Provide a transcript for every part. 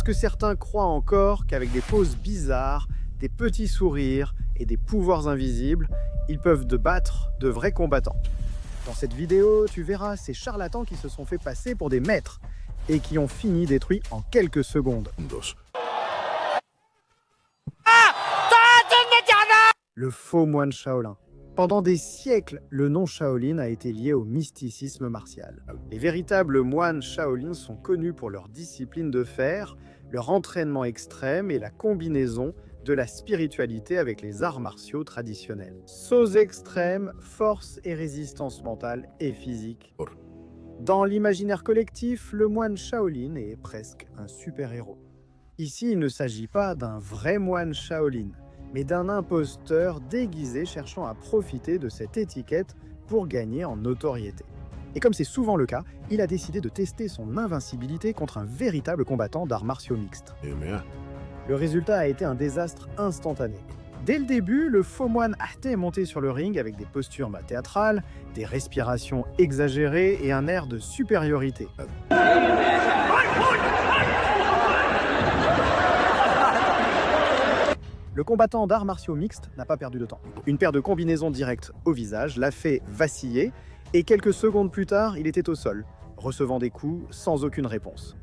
que certains croient encore qu'avec des poses bizarres, des petits sourires et des pouvoirs invisibles, ils peuvent battre de vrais combattants. Dans cette vidéo, tu verras ces charlatans qui se sont fait passer pour des maîtres et qui ont fini détruits en quelques secondes. Le faux moine Shaolin. Pendant des siècles, le nom Shaolin a été lié au mysticisme martial. Les véritables moines Shaolin sont connus pour leur discipline de fer, leur entraînement extrême et la combinaison de la spiritualité avec les arts martiaux traditionnels. Sauts extrêmes, force et résistance mentale et physique. Dans l'imaginaire collectif, le moine Shaolin est presque un super-héros. Ici, il ne s'agit pas d'un vrai moine Shaolin, mais d'un imposteur déguisé cherchant à profiter de cette étiquette pour gagner en notoriété. Et comme c'est souvent le cas, il a décidé de tester son invincibilité contre un véritable combattant d'arts martiaux mixtes. Le résultat a été un désastre instantané. Dès le début, le faux moine Ahte est monté sur le ring avec des postures théâtrales, des respirations exagérées et un air de supériorité. Le combattant d'arts martiaux mixtes n'a pas perdu de temps. Une paire de combinaisons directes au visage l'a fait vaciller et quelques secondes plus tard, il était au sol, recevant des coups sans aucune réponse.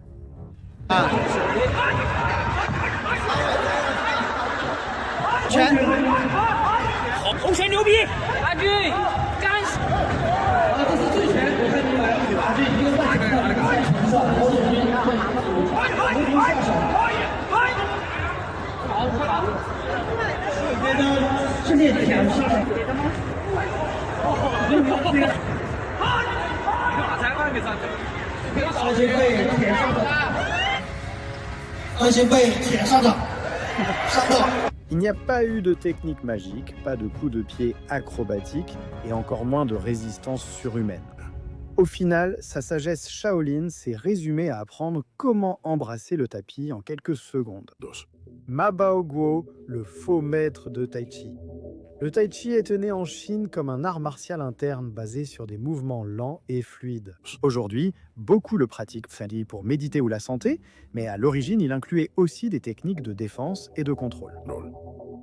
Il n'y a pas eu de technique magique, pas de coups de pied acrobatiques et encore moins de résistance surhumaine. Au final, sa sagesse Shaolin s'est résumée à apprendre comment embrasser le tapis en quelques secondes. Ma Baoguo, le faux maître de Tai Chi. Le Tai Chi est né en Chine comme un art martial interne basé sur des mouvements lents et fluides. Aujourd'hui, beaucoup le pratiquent pour méditer ou la santé, mais à l'origine, il incluait aussi des techniques de défense et de contrôle.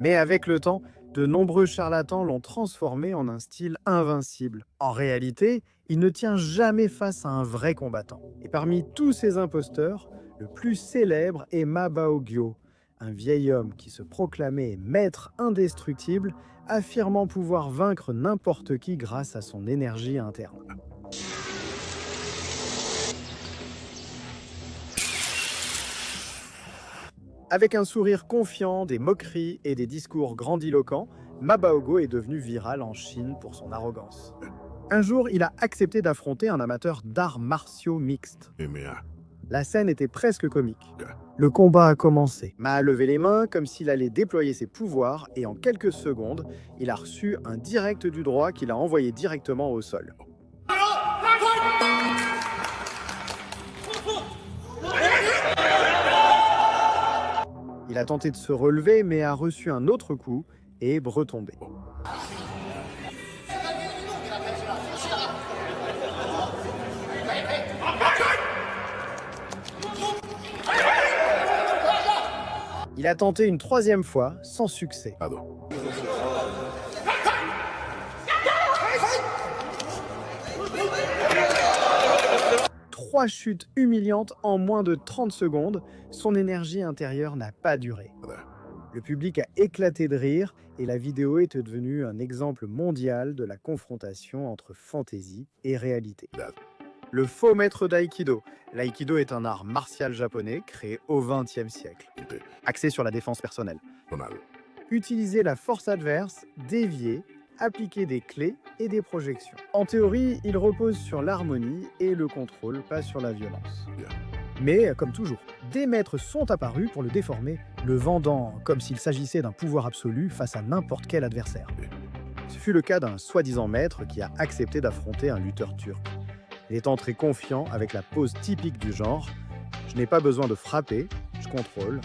Mais avec le temps, de nombreux charlatans l'ont transformé en un style invincible. En réalité, il ne tient jamais face à un vrai combattant. Et parmi tous ces imposteurs, le plus célèbre est Ma Baoguo, un vieil homme qui se proclamait maître indestructible, affirmant pouvoir vaincre n'importe qui grâce à son énergie interne. Avec un sourire confiant, des moqueries et des discours grandiloquents, Ma Baoguo est devenu viral en Chine pour son arrogance. Un jour, il a accepté d'affronter un amateur d'arts martiaux mixtes. La scène était presque comique. Le combat a commencé. Ma a levé les mains comme s'il allait déployer ses pouvoirs et en quelques secondes, il a reçu un direct du droit qu'il a envoyé directement au sol. Il a tenté de se relever mais a reçu un autre coup et est retombé. Il a tenté une troisième fois, sans succès. Trois chutes humiliantes en moins de 30 secondes, son énergie intérieure n'a pas duré. Le public a éclaté de rire et la vidéo est devenue un exemple mondial de la confrontation entre fantaisie et réalité. Le faux maître d'aïkido. L'aïkido est un art martial japonais créé au XXe siècle, axé sur la défense personnelle. Utiliser la force adverse, dévier, appliquer des clés et des projections. En théorie, il repose sur l'harmonie et le contrôle, pas sur la violence. Mais, comme toujours, des maîtres sont apparus pour le déformer, le vendant comme s'il s'agissait d'un pouvoir absolu face à n'importe quel adversaire. Ce fut le cas d'un soi-disant maître qui a accepté d'affronter un lutteur turc. Il est entré confiant avec la pose typique du genre « Je n'ai pas besoin de frapper, je contrôle ».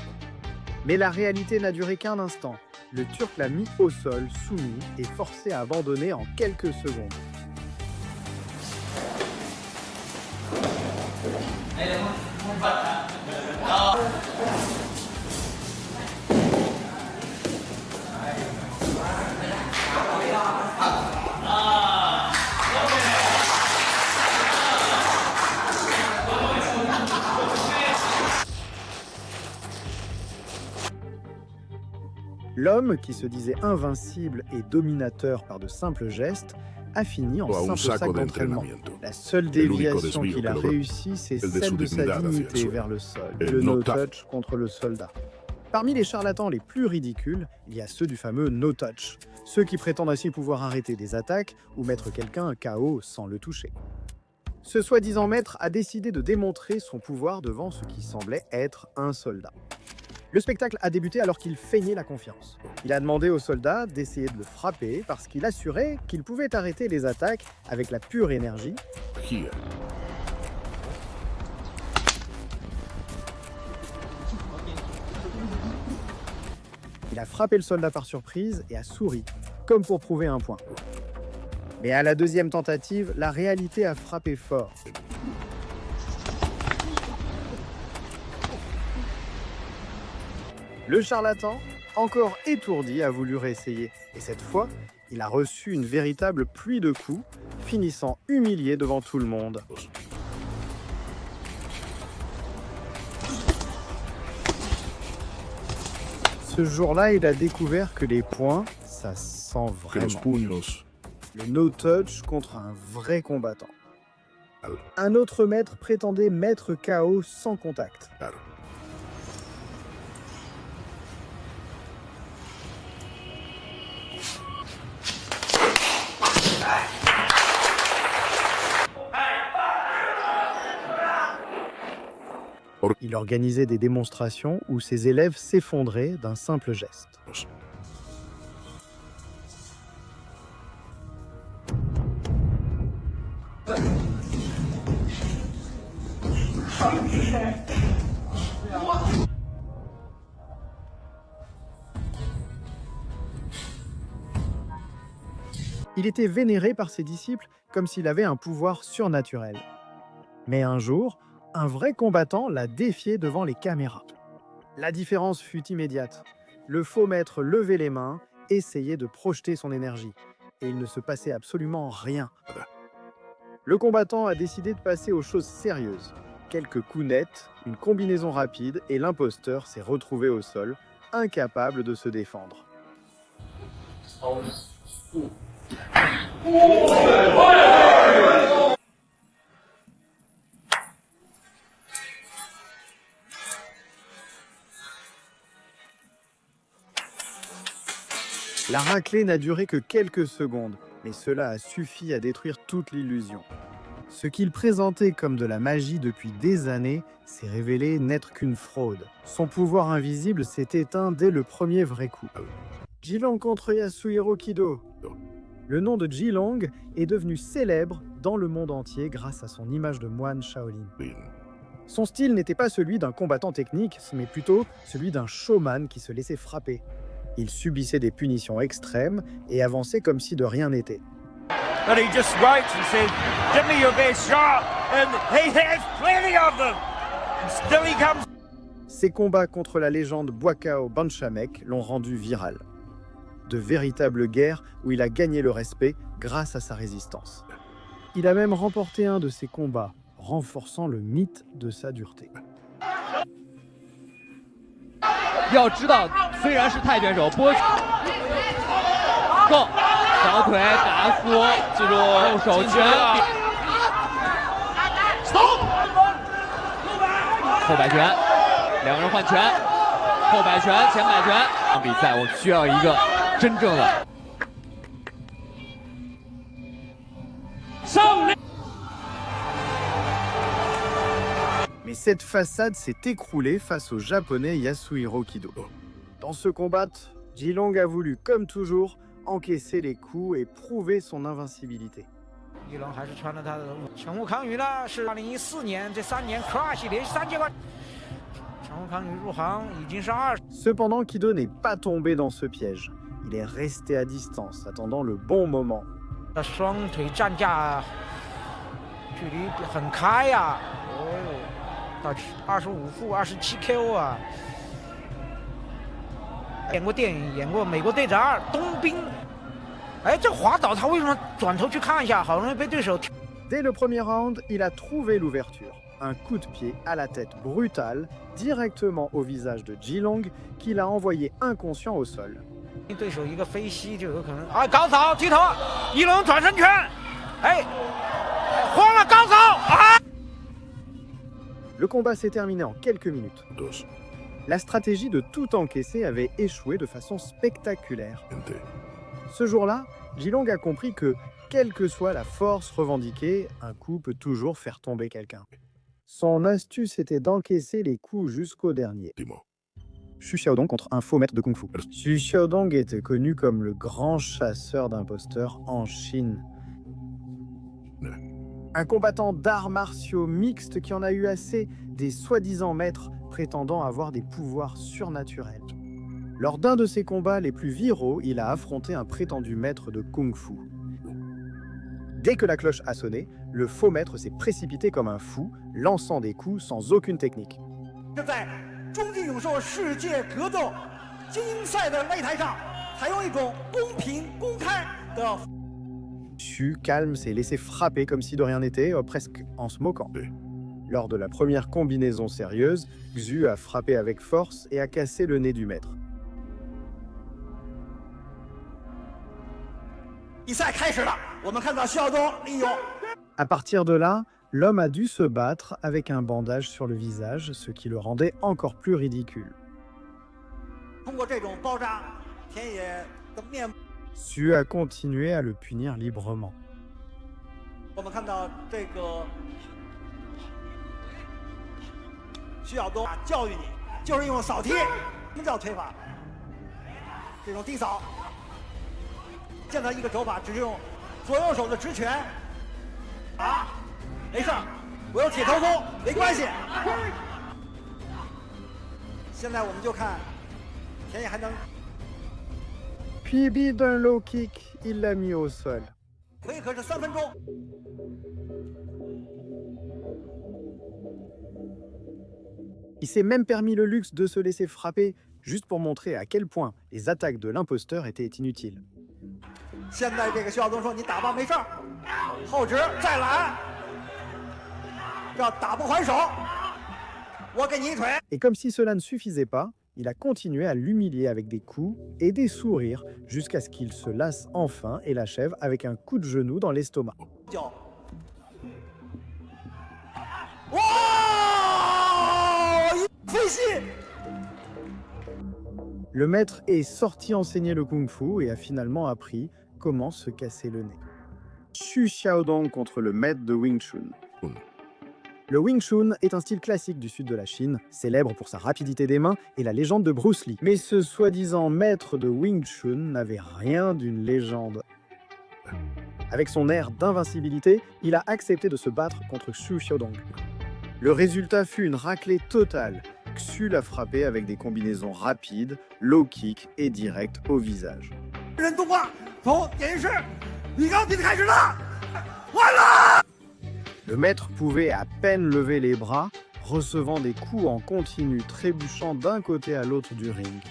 Mais la réalité n'a duré qu'un instant. Le Turc l'a mis au sol, soumis et forcé à abandonner en quelques secondes. L'homme, qui se disait invincible et dominateur par de simples gestes, a fini en simple sac d'entraînement. La seule déviation qu'il a réussi, c'est celle de sa dignité vers le sol, le no-touch contre le soldat. Parmi les charlatans les plus ridicules, il y a ceux du fameux no-touch, ceux qui prétendent ainsi pouvoir arrêter des attaques ou mettre quelqu'un KO sans le toucher. Ce soi-disant maître a décidé de démontrer son pouvoir devant ce qui semblait être un soldat. Le spectacle a débuté alors qu'il feignait la confiance. Il a demandé au soldat d'essayer de le frapper parce qu'il assurait qu'il pouvait arrêter les attaques avec la pure énergie. Il a frappé le soldat par surprise et a souri, comme pour prouver un point. Mais à la deuxième tentative, la réalité a frappé fort. Le charlatan, encore étourdi, a voulu réessayer. Et cette fois, il a reçu une véritable pluie de coups, finissant humilié devant tout le monde. Ce jour-là, il a découvert que les poings, ça sent vraiment. Le no-touch contre un vrai combattant. Un autre maître prétendait mettre KO sans contact. Il organisait des démonstrations où ses élèves s'effondraient d'un simple geste. Il était vénéré par ses disciples comme s'il avait un pouvoir surnaturel. Mais un jour, un vrai combattant l'a défié devant les caméras. La différence fut immédiate. Le faux maître levait les mains, essayait de projeter son énergie. Et il ne se passait absolument rien. Le combattant a décidé de passer aux choses sérieuses. Quelques coups nets, une combinaison rapide et l'imposteur s'est retrouvé au sol, incapable de se défendre. La raclée n'a duré que quelques secondes, mais cela a suffi à détruire toute l'illusion. Ce qu'il présentait comme de la magie depuis des années s'est révélé n'être qu'une fraude. Son pouvoir invisible s'est éteint dès le premier vrai coup. Jilong contre Yasuhiro Kido. Le nom de Jilong est devenu célèbre dans le monde entier grâce à son image de moine Shaolin. Son style n'était pas celui d'un combattant technique, mais plutôt celui d'un showman qui se laissait frapper. Il subissait des punitions extrêmes et avançait comme si de rien n'était. And he just waits and says, "Give me your best shot," and he has plenty of them. And still he comes. Ses combats contre la légende Buakao Banchamek l'ont rendu viral. De véritables guerres où il a gagné le respect grâce à sa résistance. Il a même remporté un de ses combats, renforçant le mythe de sa dureté. 要知道，虽然是泰拳手，波够小腿打出，记住右手拳，后摆拳，两个人换拳，后摆拳，前摆拳。比赛我需要一个真正的胜利。 Mais cette façade s'est écroulée face au japonais Yasuhiro Kido. Dans ce combat, Jilong a voulu, comme toujours, encaisser les coups et prouver son invincibilité. Cependant, Kido n'est pas tombé dans ce piège. Il est resté à distance, attendant le bon moment. 25副27 KO 啊！演过电影，演过《美国队长2》冬兵。哎，这滑倒他为什么转头去看一下？好容易被对手。Dès le premier round, il a trouvé l'ouverture. Un coup de pied à la tête brutale, directement au visage de Jilong, qui l'a envoyé inconscient au sol. 对手一个飞膝就有可能。啊，高扫击头，一轮转身拳，哎，慌了高扫啊！ Le combat s'est terminé en quelques minutes. La stratégie de tout encaisser avait échoué de façon spectaculaire. Ce jour-là, Jilong a compris que, quelle que soit la force revendiquée, un coup peut toujours faire tomber quelqu'un. Son astuce était d'encaisser les coups jusqu'au dernier. Xu Xiaodong contre un faux maître de Kung Fu. Xu Xiaodong était connu comme le grand chasseur d'imposteurs en Chine. Un combattant d'arts martiaux mixtes qui en a eu assez des soi-disant maîtres prétendant avoir des pouvoirs surnaturels. Lors d'un de ses combats les plus viraux, il a affronté un prétendu maître de Kung Fu. Dès que la cloche a sonné, le faux maître s'est précipité comme un fou, lançant des coups sans aucune technique. Xu, calme, s'est laissé frapper comme si de rien n'était, presque en se moquant. Lors de la première combinaison sérieuse, Xu a frappé avec force et a cassé le nez du maître. À partir de là, l'homme a dû se battre avec un bandage sur le visage, ce qui le rendait encore plus ridicule. Xu a continué à le punir librement. Puis d'un low kick, il l'a mis au sol. Il s'est même permis le luxe de se laisser frapper, juste pour montrer à quel point les attaques de l'imposteur étaient inutiles. Et comme si cela ne suffisait pas, il a continué à l'humilier avec des coups et des sourires jusqu'à ce qu'il se lasse enfin et l'achève avec un coup de genou dans l'estomac. Le maître est sorti enseigner le kung-fu et a finalement appris comment se casser le nez. Xu Xiaodong contre le maître de Wing Chun. Le Wing Chun est un style classique du sud de la Chine, célèbre pour sa rapidité des mains et la légende de Bruce Lee. Mais ce soi-disant maître de Wing Chun n'avait rien d'une légende. Avec son air d'invincibilité, il a accepté de se battre contre Xu Xiaodong. Le résultat fut une raclée totale. Xu l'a frappé avec des combinaisons rapides, low kick et direct au visage. Le maître pouvait à peine lever les bras, recevant des coups en continu, trébuchant d'un côté à l'autre du ring.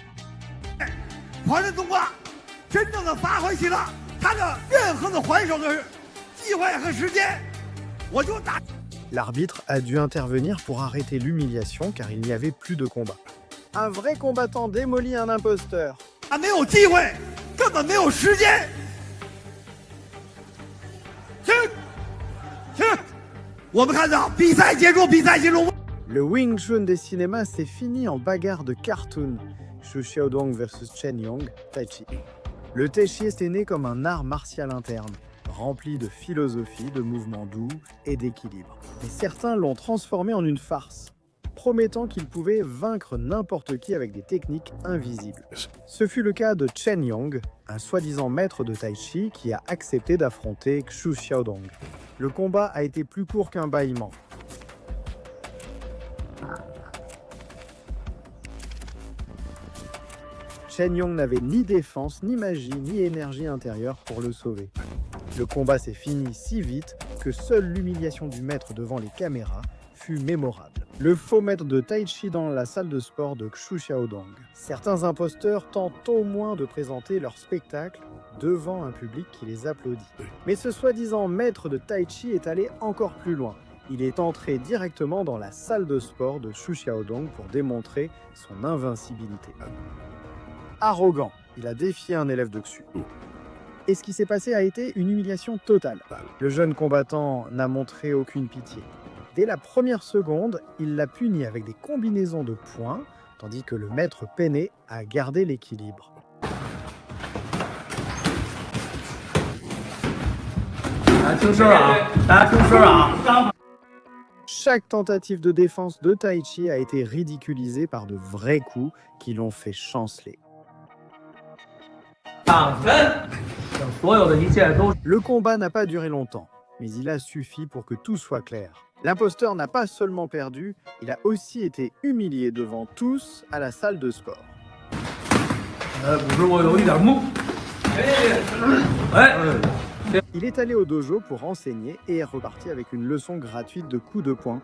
L'arbitre a dû intervenir pour arrêter l'humiliation car il n'y avait plus de combat. Un vrai combattant démolit un imposteur. Le Wing Chun des cinémas s'est fini en bagarre de cartoon. Xu Xiaodong versus Chen Yong, Tai Chi. Le Tai Chi était né comme un art martial interne, rempli de philosophie, de mouvements doux et d'équilibre. Mais certains l'ont transformé en une farce, promettant qu'il pouvait vaincre n'importe qui avec des techniques invisibles. Ce fut le cas de Chen Yong, un soi-disant maître de Tai Chi qui a accepté d'affronter Xu Xiaodong. Le combat a été plus court qu'un bâillement. Chen Yong n'avait ni défense, ni magie, ni énergie intérieure pour le sauver. Le combat s'est fini si vite que seule l'humiliation du maître devant les caméras fut mémorable. Le faux maître de Tai Chi dans la salle de sport de Xu Xiaodong. Certains imposteurs tentent au moins de présenter leur spectacle devant un public qui les applaudit. Mais ce soi-disant maître de Tai Chi est allé encore plus loin. Il est entré directement dans la salle de sport de Xu Xiaodong pour démontrer son invincibilité. Arrogant, Il a défié un élève de Xu. Et ce qui s'est passé a été une humiliation totale. Le jeune combattant n'a montré aucune pitié. Dès la première seconde, il l'a puni avec des combinaisons de poings, tandis que le maître peinait à garder l'équilibre. Chaque tentative de défense de Taichi a été ridiculisée par de vrais coups qui l'ont fait chanceler. Le combat n'a pas duré longtemps, mais il a suffi pour que tout soit clair. L'imposteur n'a pas seulement perdu, il a aussi été humilié devant tous à la salle de sport. Il est allé au dojo pour enseigner et est reparti avec une leçon gratuite de coups de poing.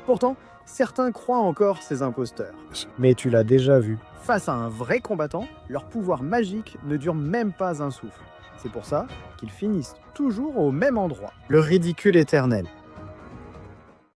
Pourtant, certains croient encore ces imposteurs. Mais tu l'as déjà vu. Face à un vrai combattant, leur pouvoir magique ne dure même pas un souffle. C'est pour ça qu'ils finissent toujours au même endroit. Le ridicule éternel.